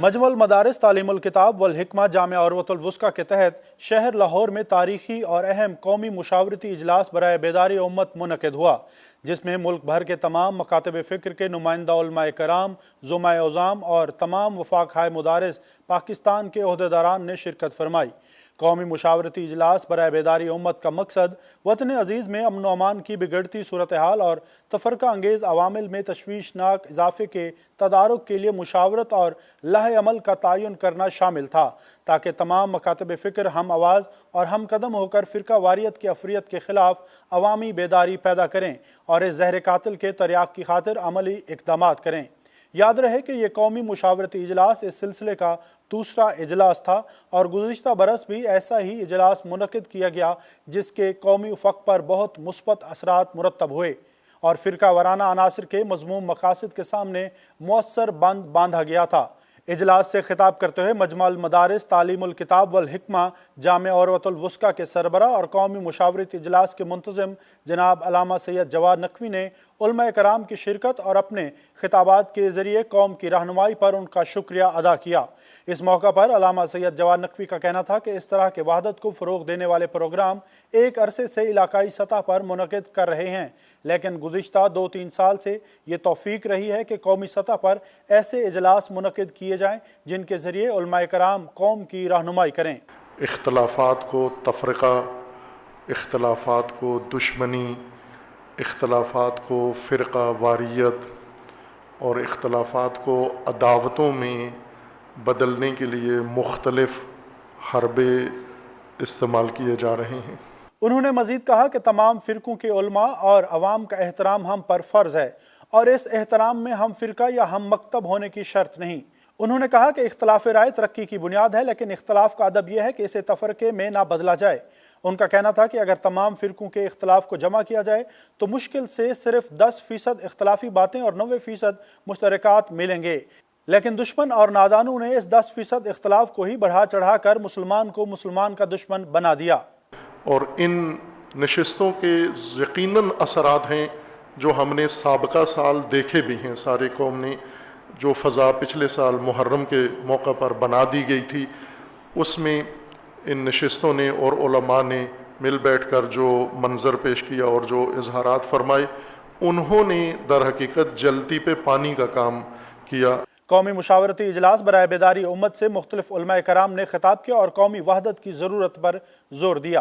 مجمع المدارس تعلیم الکتاب والحکمہ جامعہ عروۃ الوثقی کے تحت شہر لاہور میں تاریخی اور اہم قومی مشاورتی اجلاس برائے بیداری امت منعقد ہوا، جس میں ملک بھر کے تمام مکاتب فکر کے نمائندہ علماء کرام، زمرۂ عظام اور تمام وفاق ہائے مدارس پاکستان کے عہدیداران نے شرکت فرمائی۔ قومی مشاورتی اجلاس برائے بیداری امت کا مقصد وطن عزیز میں امن و امان کی بگڑتی صورتحال اور تفرقہ انگیز عوامل میں تشویشناک اضافے کے تدارک کے لیے مشاورت اور لائحہ عمل کا تعین کرنا شامل تھا، تاکہ تمام مکاتب فکر ہم آواز اور ہم قدم ہو کر فرقہ واریت کی افریت کے خلاف عوامی بیداری پیدا کریں اور اس زہر قاتل کے تریاق کی خاطر عملی اقدامات کریں۔ یاد رہے کہ یہ قومی مشاورتی اجلاس اس سلسلے کا دوسرا اجلاس تھا اور گزشتہ برس بھی ایسا ہی اجلاس منعقد کیا گیا، جس کے قومی افق پر بہت مثبت اثرات مرتب ہوئے اور فرقہ وارانہ عناصر کے مذموم مقاصد کے سامنے مؤثر بند باندھا گیا تھا۔ اجلاس سے خطاب کرتے ہوئے مجمع المدارس تعلیم الکتاب والحکمہ جامعہ عروۃ الوثقی کے سربراہ اور قومی مشاورتی اجلاس کے منتظم جناب علامہ سید جواد نقوی نے علماء کرام کی شرکت اور اپنے خطابات کے ذریعے قوم کی رہنمائی پر ان کا شکریہ ادا کیا۔ اس موقع پر علامہ سید جواد نقوی کا کہنا تھا کہ اس طرح کے وحدت کو فروغ دینے والے پروگرام ایک عرصے سے علاقائی سطح پر منعقد کر رہے ہیں، لیکن گزشتہ 2-3 سال سے یہ توفیق رہی ہے کہ قومی سطح پر ایسے اجلاس منعقد کیے جائیں جن کے ذریعے علماء کرام قوم کی رہنمائی کریں۔ اختلافات کو تفرقہ، اختلافات کو دشمنی، اختلافات کو فرقہ واریت اور اختلافات کو عداوتوں میں بدلنے کے لیے مختلف حربے استعمال کیے جا رہے ہیں۔ انہوں نے مزید کہا کہ تمام فرقوں کے علماء اور عوام کا احترام ہم پر فرض ہے اور اس احترام میں ہم فرقہ یا ہم مکتب ہونے کی شرط نہیں۔ انہوں نے کہا کہ اختلاف رائے ترقی کی بنیاد ہے، لیکن اختلاف کا ادب یہ ہے کہ اسے تفرقے میں نہ بدلا جائے۔ ان کا کہنا تھا کہ اگر تمام فرقوں کے اختلاف کو جمع کیا جائے تو مشکل سے صرف 10% اختلافی باتیں اور 90% مشترکات ملیں گے، لیکن دشمن اور نادانوں نے اس 10% اختلاف کو ہی بڑھا چڑھا کر مسلمان کو مسلمان کا دشمن بنا دیا۔ اور ان نشستوں کے یقیناً اثرات ہیں جو ہم نے سابقہ سال دیکھے بھی ہیں۔ سارے قوم نے جو فضا پچھلے سال محرم کے موقع پر بنا دی گئی تھی، اس میں ان نشستوں نے اور علماء نے مل بیٹھ کر جو منظر پیش کیا اور جو اظہارات فرمائے، انہوں نے در حقیقت جلتی پہ پانی کا کام کیا۔ قومی مشاورتی اجلاس برائے بیداری امت سے مختلف علماء کرام نے خطاب کیا اور قومی وحدت کی ضرورت پر زور دیا۔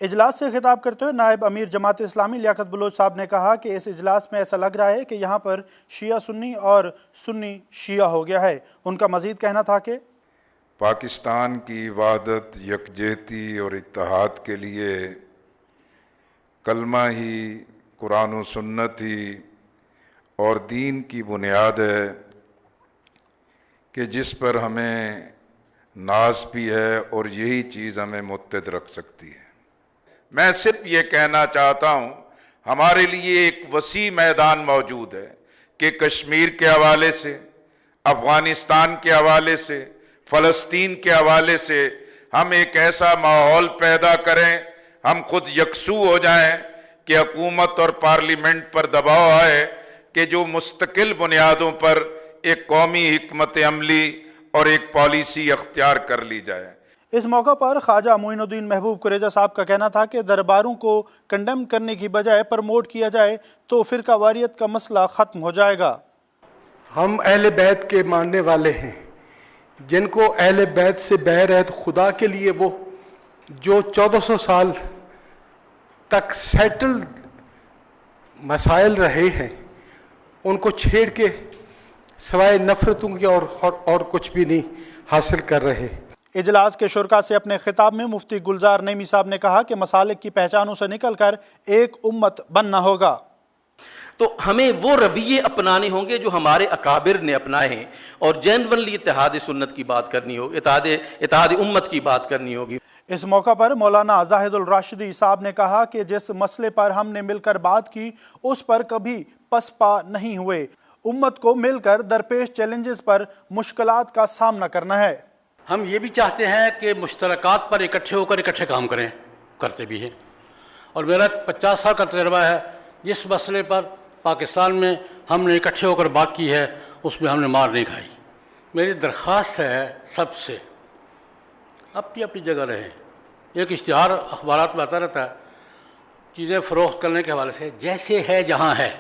اجلاس سے خطاب کرتے ہوئے نائب امیر جماعت اسلامی لیاقت بلوچ صاحب نے کہا کہ اس اجلاس میں ایسا لگ رہا ہے کہ یہاں پر شیعہ سنی اور سنی شیعہ ہو گیا ہے۔ ان کا مزید کہنا تھا کہ پاکستان کی وحدت، یکجہتی اور اتحاد کے لیے کلمہ ہی، قرآن و سنت ہی اور دین کی بنیاد ہے کہ جس پر ہمیں ناز بھی ہے اور یہی چیز ہمیں متحد رکھ سکتی ہے۔ میں صرف یہ کہنا چاہتا ہوں، ہمارے لیے ایک وسیع میدان موجود ہے کہ کشمیر کے حوالے سے، افغانستان کے حوالے سے، فلسطین کے حوالے سے ہم ایک ایسا ماحول پیدا کریں، ہم خود یکسو ہو جائیں کہ حکومت اور پارلیمنٹ پر دباؤ آئے کہ جو مستقل بنیادوں پر ایک قومی حکمت عملی اور ایک پالیسی اختیار کر لی جائے۔ اس موقع پر خواجہ معین الدین محبوب قریجہ صاحب کا کہنا تھا کہ درباروں کو کنڈیم کرنے کی بجائے پرموٹ کیا جائے تو فرقہ واریت کا مسئلہ ختم ہو جائے گا۔ ہم اہل بیت کے ماننے والے ہیں، جن کو اہل بیت سے بغیر ہے، خدا کے لیے وہ جو 1400 سال تک سیٹل مسائل رہے ہیں، ان کو چھیڑ کے سوائے نفرتوں کی اور کچھ بھی نہیں حاصل کر رہے۔ اجلاس کے شرکاء سے اپنے خطاب میں مفتی گلزار نعیمی صاحب نے کہا کہ مسالک کی پہچانوں سے نکل کر ایک امت بننا ہوگا۔ تو ہمیں وہ رویے اپنانے ہوں گے جو ہمارے اکابر نے اپنائے ہیں اور جینونلی اتحاد سنت کی بات کرنی ہوگی، اتحاد امت کی بات کرنی ہوگی۔ اس موقع پر مولانا زاہد الراشدی صاحب نے کہا کہ جس مسئلے پر ہم نے مل کر بات کی اس پر کبھی پسپا نہیں ہوئے۔ امت کو مل کر درپیش چیلنجز پر مشکلات کا سامنا کرنا ہے۔ ہم یہ بھی چاہتے ہیں کہ مشترکات پر اکٹھے ہو کر اکٹھے کام کریں، کرتے بھی ہیں، اور میرا 50 سال کا تجربہ ہے۔ جس مسئلے پر پاکستان میں ہم نے اکٹھے ہو کر بات کی ہے اس میں ہم نے مار نہیں کھائی۔ میری درخواست ہے سب سے، اپنی اپنی جگہ رہیں. ایک اشتہار اخبارات میں آتا رہتا ہے چیزیں فروخت کرنے کے حوالے سے، جیسے ہے جہاں ہے.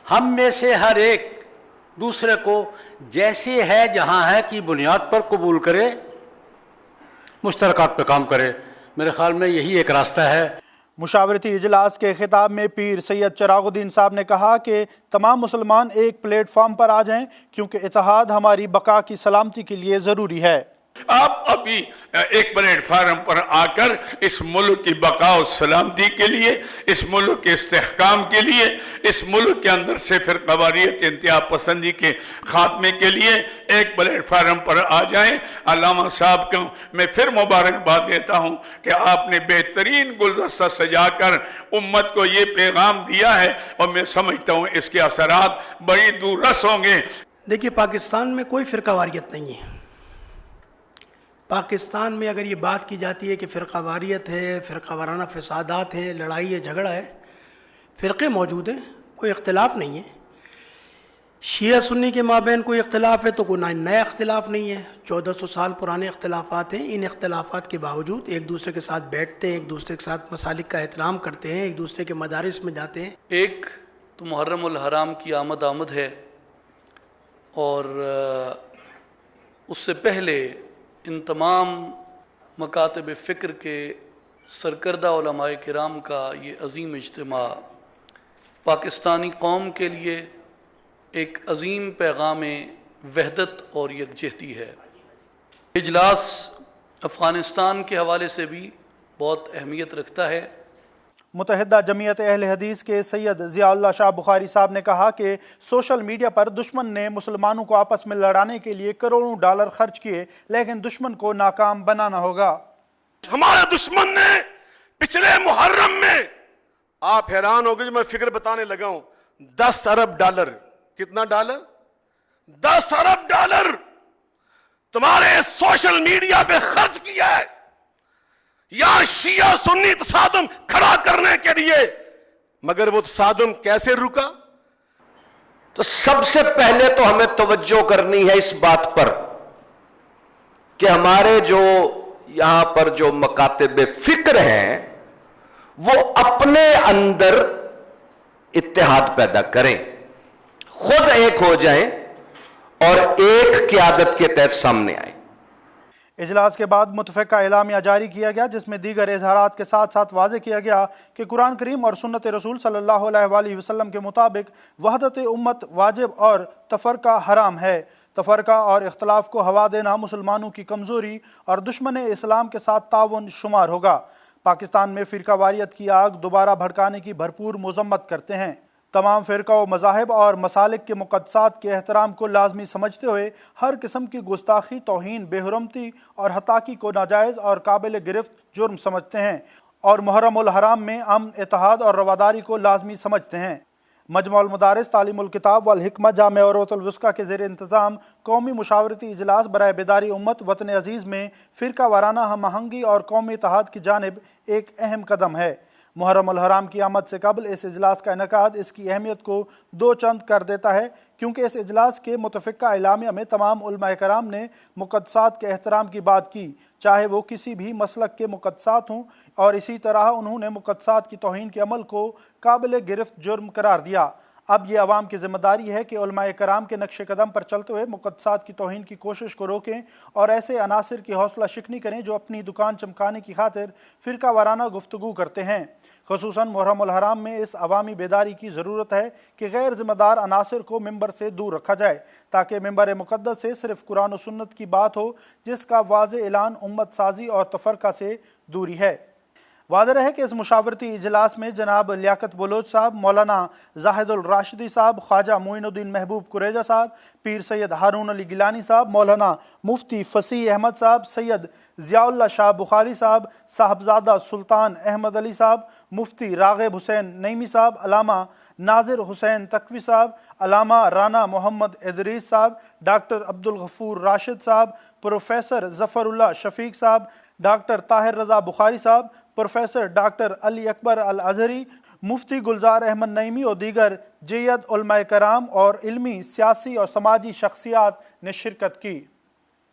ہم میں سے ہر ایک دوسرے کو جیسے ہے جہاں ہے کی بنیاد پر قبول کرے، مشترکات پہ کام کرے. میرے خیال میں یہی ایک راستہ ہے. مشاورتی اجلاس کے خطاب میں پیر سید چراغ الدین صاحب نے کہا کہ تمام مسلمان ایک پلیٹ فارم پر آ جائیں کیونکہ اتحاد ہماری بقا کی سلامتی کے لیے ضروری ہے. آپ ابھی ایک پلیٹ فارم پر آ کر اس ملک کی بقا و سلامتی کے لیے، اس ملک کے استحکام کے لیے، اس ملک کے اندر سے فرقہ واریت انتہا پسندی کے خاتمے کے لیے ایک پلیٹ فارم پر آ جائیں. علامہ صاحب کو میں پھر مبارکباد دیتا ہوں کہ آپ نے بہترین گلدستہ سجا کر امت کو یہ پیغام دیا ہے، اور میں سمجھتا ہوں اس کے اثرات بڑی دور رس ہوں گے. دیکھیے، پاکستان میں کوئی فرقہ واریت نہیں ہے. پاکستان میں اگر یہ بات کی جاتی ہے کہ فرقہ واریت ہے، فرقہ وارانہ فسادات ہیں، لڑائی ہے، جھگڑا ہے، فرقے موجود ہیں، کوئی اختلاف نہیں ہے. شیعہ سنی کے مابین کوئی اختلاف ہے تو کوئی نیا اختلاف نہیں ہے. 1400 سال پرانے اختلافات ہیں. ان اختلافات کے باوجود ایک دوسرے کے ساتھ بیٹھتے ہیں، ایک دوسرے کے ساتھ مسالک کا احترام کرتے ہیں، ایک دوسرے کے مدارس میں جاتے ہیں. ایک تو محرم الحرام کی آمد ہے، اور اس سے پہلے ان تمام مکاتب فکر کے سرکردہ علماء کرام کا یہ عظیم اجتماع پاکستانی قوم کے لیے ایک عظیم پیغام وحدت اور یکجہتی ہے. اجلاس افغانستان کے حوالے سے بھی بہت اہمیت رکھتا ہے. متحدہ جمعیت اہل حدیث کے سید ضیاء اللہ شاہ بخاری صاحب نے کہا کہ سوشل میڈیا پر دشمن نے مسلمانوں کو آپس میں لڑانے کے لیے کروڑوں ڈالر خرچ کیے، لیکن دشمن کو ناکام بنانا ہوگا. ہمارے دشمن نے پچھلے محرم میں، آپ حیران ہو گئے جو میں فگر بتانے لگا ہوں، 10 ارب ڈالر. کتنا ڈالر؟ 10 ارب ڈالر تمہارے سوشل میڈیا پہ خرچ کیا ہے، یا شیعہ سنی تصادم کھڑا کرنے کے لیے. مگر وہ تصادم کیسے رکا؟ تو سب سے پہلے تو ہمیں توجہ کرنی ہے اس بات پر کہ ہمارے جو یہاں پر جو مکاتب فکر ہیں وہ اپنے اندر اتحاد پیدا کریں، خود ایک ہو جائیں اور ایک قیادت کے تحت سامنے آئیں. اجلاس کے بعد متفقہ اعلامیہ جاری کیا گیا جس میں دیگر اظہارات کے ساتھ ساتھ واضح کیا گیا کہ قرآن کریم اور سنت رسول صلی اللہ علیہ وآلہ وسلم کے مطابق وحدت امت واجب اور تفرقہ حرام ہے. تفرقہ اور اختلاف کو ہوا دینا مسلمانوں کی کمزوری اور دشمن اسلام کے ساتھ تعاون شمار ہوگا. پاکستان میں فرقہ واریت کی آگ دوبارہ بھڑکانے کی بھرپور مذمت کرتے ہیں. تمام فرقہ و مذاہب اور مسالک کے مقدسات کے احترام کو لازمی سمجھتے ہوئے ہر قسم کی گستاخی، توہین، بے حرمتی اور ہتاکی کو ناجائز اور قابل گرفت جرم سمجھتے ہیں اور محرم الحرام میں امن، اتحاد اور رواداری کو لازمی سمجھتے ہیں. مجمع المدارس تعلیم الکتاب والحکمہ جامعہ عروۃ الوثقیٰ کے زیر انتظام قومی مشاورتی اجلاس برائے بیداری امت وطن عزیز میں فرقہ وارانہ ہم آہنگی اور قومی اتحاد کی جانب ایک اہم قدم ہے. محرم الحرام کی آمد سے قبل اس اجلاس کا انعقاد اس کی اہمیت کو دو چند کر دیتا ہے، کیونکہ اس اجلاس کے متفقہ اعلامیہ میں تمام علماء کرام نے مقدسات کے احترام کی بات کی، چاہے وہ کسی بھی مسلک کے مقدسات ہوں، اور اسی طرح انہوں نے مقدسات کی توہین کے عمل کو قابل گرفت جرم قرار دیا. اب یہ عوام کی ذمہ داری ہے کہ علماء کرام کے نقش قدم پر چلتے ہوئے مقدسات کی توہین کی کوشش کو روکیں اور ایسے عناصر کی حوصلہ شکنی کریں جو اپنی دکان چمکانے کی خاطر فرقہ وارانہ گفتگو کرتے ہیں. خصوصاً محرم الحرام میں اس عوامی بیداری کی ضرورت ہے کہ غیر ذمہ دار عناصر کو ممبر سے دور رکھا جائے تاکہ ممبر مقدس سے صرف قرآن و سنت کی بات ہو جس کا واضح اعلان امت سازی اور تفرقہ سے دوری ہے. واضح رہے کہ اس مشاورتی اجلاس میں جناب لیاقت بلوچ صاحب، مولانا زاہد الراشدی صاحب، خواجہ معین الدین محبوب قریجہ صاحب، پیر سید ہارون علی گیلانی صاحب، مولانا مفتی فصیح احمد صاحب، سید ضیاء اللہ شاہ بخاری صاحب، صاحبزادہ سلطان احمد علی صاحب، مفتی راغب حسین نعیمی صاحب، علامہ ناظر حسین تقوی صاحب، علامہ رانا محمد ادریس صاحب، ڈاکٹر عبدالغفور راشد صاحب، پروفیسر ظفر اللہ شفیق صاحب، ڈاکٹر طاہر رضا بخاری صاحب، پروفیسر ڈاکٹر علی اکبر الازہری، مفتی گلزار احمد نعیمی اور دیگر جید علماء کرام اور علمی، سیاسی اور سماجی شخصیات نے شرکت کی۔